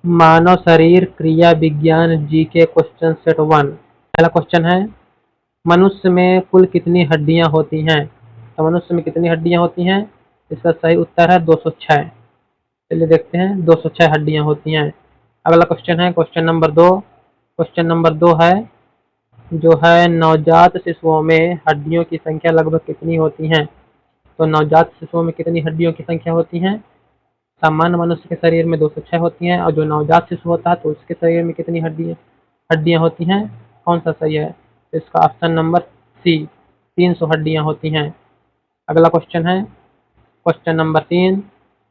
मानव शरीर क्रिया विज्ञान जीके क्वेश्चन सेट 1। पहला क्वेश्चन है, मनुष्य में कुल कितनी हड्डियां होती हैं? तो मनुष्य में कितनी हड्डियां होती हैं? इसका सही उत्तर है 206। चलिए देखते हैं, 206 हड्डियां होती हैं। अगला क्वेश्चन है क्वेश्चन नंबर 2। क्वेश्चन नंबर 2 है जो है नवजात शिशुओं में हड्डियों की संख्या लगभग कितनी होती है? तो नवजात शिशुओं में कितनी हड्डियों की संख्या होती है? सामान्य मनुष्य के शरीर में 206 होती हैं, और जो नवजात शिशु होता है तो उसके शरीर में कितनी हड्डियां होती हैं? कौन सा सही है? तो इसका ऑप्शन नंबर सी, 300 हड्डियां होती हैं। अगला क्वेश्चन है क्वेश्चन नंबर 3।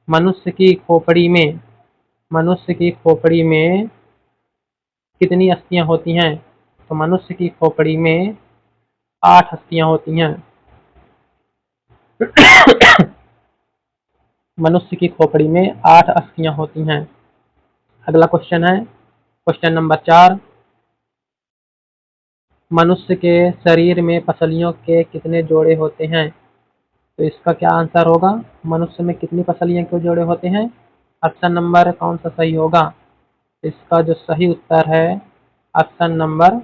मनुष्य की खोपड़ी में कितनी अस्थियां होती हैं? तो मनुष्य की खोपड़ी में 8 अस्थियां होती हैं। मनुष्य की खोपड़ी में 8 अस्थियां होती हैं। अगला क्वेश्चन है क्वेश्चन नंबर 4। मनुष्य के शरीर में पसलियों के कितने जोड़े होते हैं? तो इसका क्या आंसर होगा? मनुष्य में कितनी पसलियों के जोड़े होते हैं? ऑप्शन नंबर कौन सा सही होगा? इसका जो सही उत्तर है ऑप्शन नंबर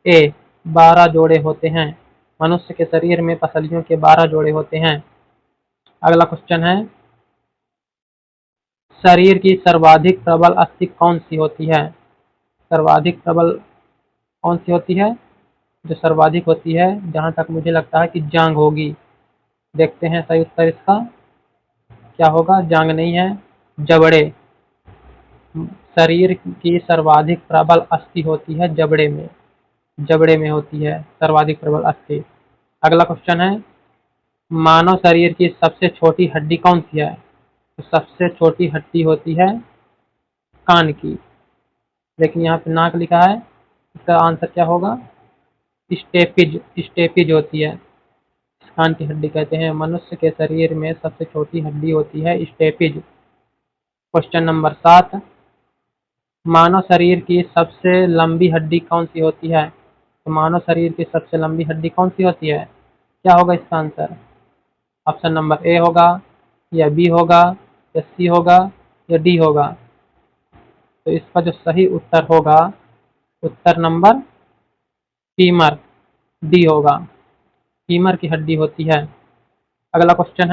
ए, 12 जोड़े होते हैं। मनुष्य के शरीर में पसलियों के 12 जोड़े होते हैं। अगला क्वेश्चन है, शरीर की सर्वाधिक प्रबल अस्थि कौन सी होती है? सर्वाधिक प्रबल कौन सी होती है? जो सर्वाधिक होती है, जहां तक मुझे लगता है कि जांघ होगी। देखते हैं सही उत्तर इसका क्या होगा। जांघ नहीं है, जबड़े। शरीर की सर्वाधिक प्रबल अस्थि होती है जबड़े में। जबड़े में होती है सर्वाधिक प्रबल अस्थि। अगला क्वेश्चन है, मानव शरीर की सबसे छोटी हड्डी कौन सी है? तो सबसे छोटी हड्डी होती है कान की। लेकिन यहाँ पे नाक लिखा है, इसका आंसर क्या होगा? स्टेपिज। स्टेपिज होती है, कान की हड्डी कहते हैं। मनुष्य के शरीर में सबसे छोटी हड्डी होती है स्टेपिज। Question number 7। मानव शरीर की सबसे लंबी हड्डी कौन सी होती है? तो मानव शरीर की सबसे लंबी हड्डी कौन सी होती है? क्या होगा इसका आंसर? ऑप्शन नंबर ए होगा, या बी होगा, या सी होगा, या डी होगा? तो इसका जो सही उत्तर होगा, उत्तर नंबर फीमर, डी होगा। फीमर की हड्डी होती है। अगला क्वेश्चन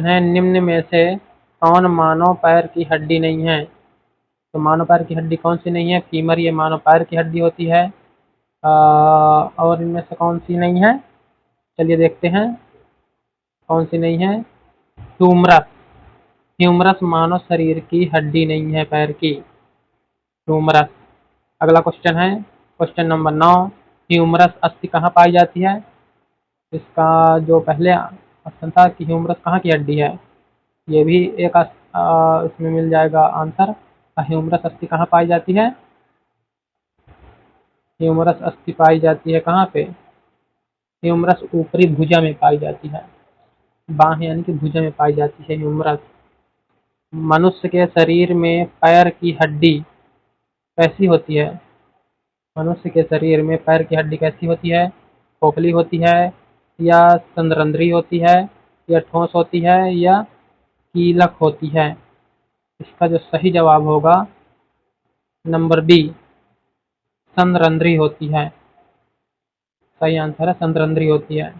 है निम्न में से कौन मानव पैर की हड्डी नहीं है? तो मानव पैर की हड्डी कौन सी नहीं है? फीमर ये मानव पैर की हड्डी होती है। और इनमें से कौन सी नहीं है? चलिए देखते हैं कौन सी नहीं है। ह्यूमरस। ह्यूमरस मानव शरीर की हड्डी नहीं है, पैर की। ह्यूमरस। अगला क्वेश्चन है क्वेश्चन नंबर 9। ह्यूमरस अस्थि कहाँ पाई जाती है? इसका जो पहले ऑप्शन था कि ह्यूमरस कहाँ की हड्डी है, ये भी एक इसमें मिल जाएगा आंसर। ह्यूमरस अस्थि कहाँ पाई जाती है? ह्यूमरस अस्थि पाई जाती है कहाँ पे? ह्यूमरस ऊपरी भुजा में पाई जाती है। बाह यानी कि भुजा में पाई जाती है ह्यूमरस। मनुष्य के शरीर में पैर की हड्डी कैसी होती है? मनुष्य के शरीर में पैर की हड्डी कैसी होती है? खोखली होती है, या संद्रंद्री होती है, या ठोस होती है, या कीलक होती है? इसका जो सही जवाब होगा नंबर बी, संद्रंद्री होती है। सही आंसर है, संद्रंद्री होती है।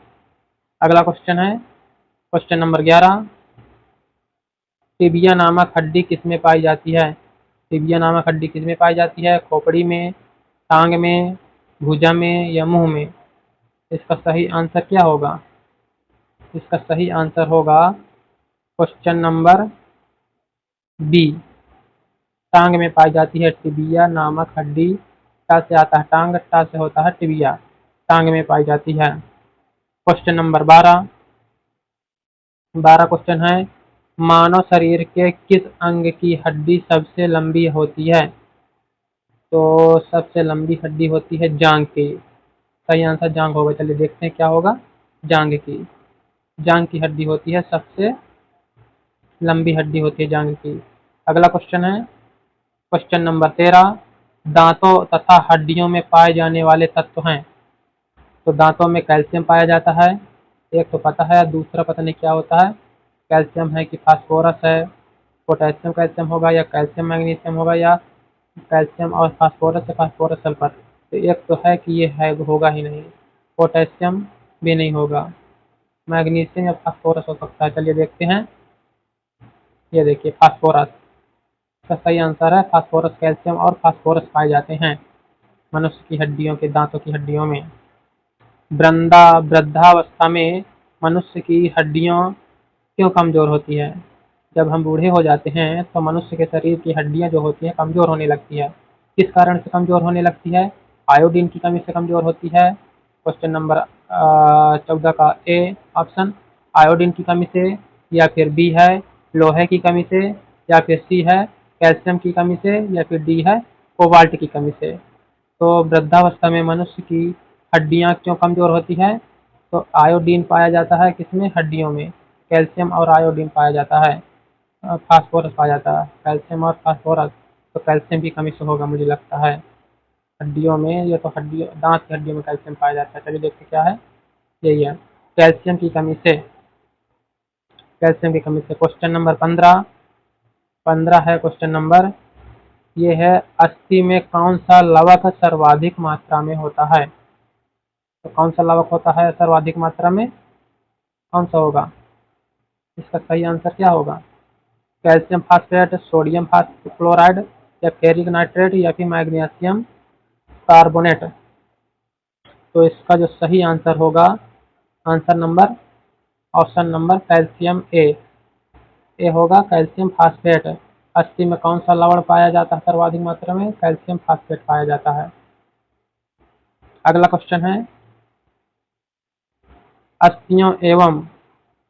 अगला क्वेश्चन है क्वेश्चन नंबर 11। टिबिया नामक हड्डी किसमें पाई जाती है? टिबिया नामक हड्डी किसमें पाई जाती है? खोपड़ी में, टांग में, भुजा में, या मुंह में? इसका सही आंसर क्या होगा? इसका सही आंसर होगा क्वेश्चन नंबर बी, टांग में पाई जाती है। टिबिया नामक हड्डी, टा से आता है टांग, टा से होता है टिबिया, टांग में पाई जाती है। Question number 12। 12 क्वेश्चन है, मानव शरीर के किस अंग की हड्डी सबसे लंबी होती है? तो सबसे लंबी हड्डी होती है जांघ की। सही आंसर जांघ होगा। चलिए देखते हैं क्या होगा। जांघ की। जांघ की हड्डी होती है सबसे लंबी हड्डी होती है जांघ की। अगला क्वेश्चन है क्वेश्चन नंबर 13। दांतों तथा हड्डियों में पाए जाने वाले तत्व हैं। तो दांतों में कैल्शियम पाया जाता है, एक तो पता है, दूसरा पता नहीं क्या होता है। कैल्शियम है कि फास्फोरस है, पोटेशियम कैल्शियम होगा या कैल्शियम मैग्नीशियम होगा या कैल्शियम और फास्फोरस या फास्फोरस सल्फर। तो एक तो है कि ये है होगा ही नहीं, पोटेशियम भी नहीं होगा, मैग्नीशियम या फास्फोरस हो सकता है। चलिए देखते हैं, ये देखिए फास्फोरस, इसका सही आंसर है फास्फोरस। कैल्शियम और फास्फोरस पाए जाते हैं मनुष्य की हड्डियों के, दांतों की हड्डियों में। वृद्धावस्था में मनुष्य की हड्डियां क्यों कमजोर होती है? जब हम बूढ़े हो जाते हैं तो मनुष्य के शरीर की हड्डियां जो होती हैं कमजोर होने लगती है। किस कारण से कमजोर होने लगती है? आयोडीन की कमी से कमजोर होती है। क्वेश्चन नंबर 14 का ए ऑप्शन, आयोडीन की कमी से, या फिर बी है लोहे की कमी से, या फिर सी है कैल्शियम की कमी से, या फिर डी है कोबाल्ट की कमी से। तो वृद्धावस्था में मनुष्य की हड्डियां क्यों कमजोर होती है? तो आयोडीन पाया जाता है किसमें? हड्डियों में। कैल्शियम और आयोडीन पाया जाता है, फास्फोरस पाया जाता है, कैल्शियम और फास्फोरस। तो कैल्शियम की कमी से होगा मुझे लगता है हड्डियों में, ये तो हड्डियों, दांत की हड्डियों में कैल्शियम पाया जाता है। चलिए देखते क्या है, यही है कैल्शियम की कमी से, कैल्शियम की कमी से। क्वेश्चन नंबर 15 है क्वेश्चन नंबर, ये है अस्थि में कौन सा लवक सर्वाधिक मात्रा में होता है? तो कौन सा लवक होता है सर्वाधिक मात्रा में, कौन सा होगा? इसका सही आंसर क्या होगा? कैल्शियम फास्फेट, सोडियम क्लोराइड, या फेरिक नाइट्रेट, या फिर मैग्नीशियम कार्बोनेट। तो इसका जो सही आंसर होगा, answer number, option number calcium A होगा, कैल्शियम फास्फेट। अस्थि में कौन सा लवण पाया जाता है सर्वाधिक मात्रा में? कैल्शियम फास्फेट पाया जाता है। अगला क्वेश्चन है, अस्थियों एवं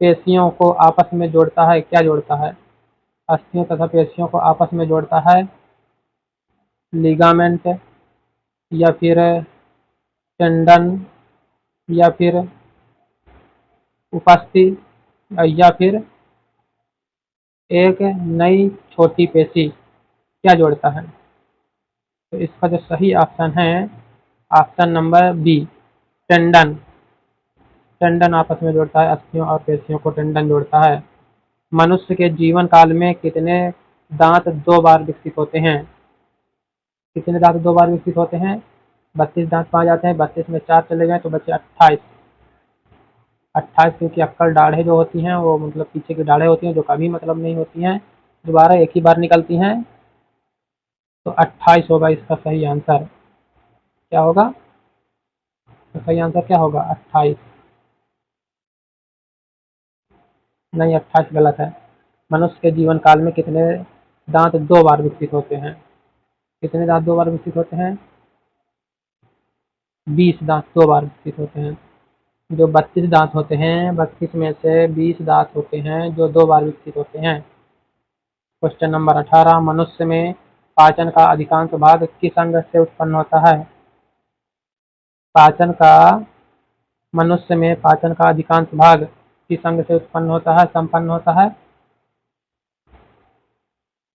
पेशियों को आपस में जोड़ता है, क्या जोड़ता है? अस्थियों तथा पेशियों को आपस में जोड़ता है लिगामेंट, या फिर टेंडन, या फिर उपस्थि, या फिर एक नई छोटी पेशी, क्या जोड़ता है? तो इसका जो सही ऑप्शन है, option number B tendon. Tendon आपस में जोड़ता है, अस्थियों और पेशियों को टेंडन जोड़ता है। मनुष्य के जीवन काल में कितने दांत 2 बार विकसित होते हैं? कितने दांत 2 बार विकसित होते हैं? 32 दांत पाए जाते हैं, 32 में 4 चले गए तो बचे 28। 28 क्योंकि अक्कल दाढ़ें जो होती हैं वो मतलब पीछे की दाढ़ें होती हैं जो कभी मतलब नहीं होती हैं, दोबारा एक ही बार निकलती हैं। तो 28 होगा इसका सही आंसर। क्या होगा? तो सही आंसर क्या होगा? 28 नहीं, 28 गलत है। मनुष्य के जीवन काल में कितने दांत 2 बार विकसित होते हैं? कितने दांत 2 बार विकसित होते हैं? 20 दांत 2 बार विकसित होते हैं। जो 32 दांत होते हैं, 32 में से 20 दांत होते हैं जो 2 बार विकसित होते हैं। क्वेश्चन नंबर 18, मनुष्य में पाचन का अधिकांश भाग किस अंग से उत्पन्न होता है? पाचन का, मनुष्य में पाचन का अधिकांश भाग किस अंग से उत्पन्न होता है, संपन्न होता है?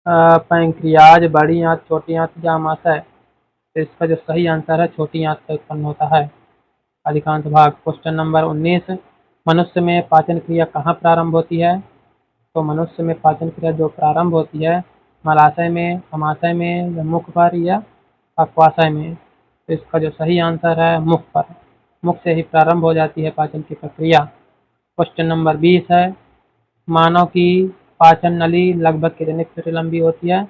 पैंक्रियाज, बड़ी आंत, छोटी आंत या आमाशय। तो इसका जो सही आंसर है छोटी आंत से उत्पन्न होता है अधिकांश भाग। क्वेश्चन नंबर 19, मनुष्य में पाचन क्रिया कहाँ प्रारंभ होती है? तो मनुष्य में पाचन क्रिया जो प्रारंभ होती है मलाशय में, अमाशय में, या मुख पर, या अक्वाशय में। तो इसका जो सही आंसर है मुख पर, मुख से ही प्रारंभ हो जाती है पाचन की प्रक्रिया। क्वेश्चन नंबर 20 है, मानव की पाचन नली लगभग कितने फीट लंबी होती है?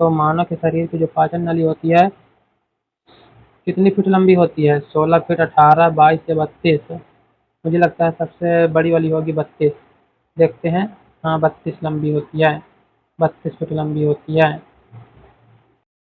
तो मानव के शरीर की जो पाचन नली होती है कितनी फीट लंबी होती है? 16 फीट, 18, 22 या 32? मुझे लगता है सबसे बड़ी वाली होगी 32। देखते हैं, हाँ 32 लंबी होती है, 32 फीट लंबी होती है।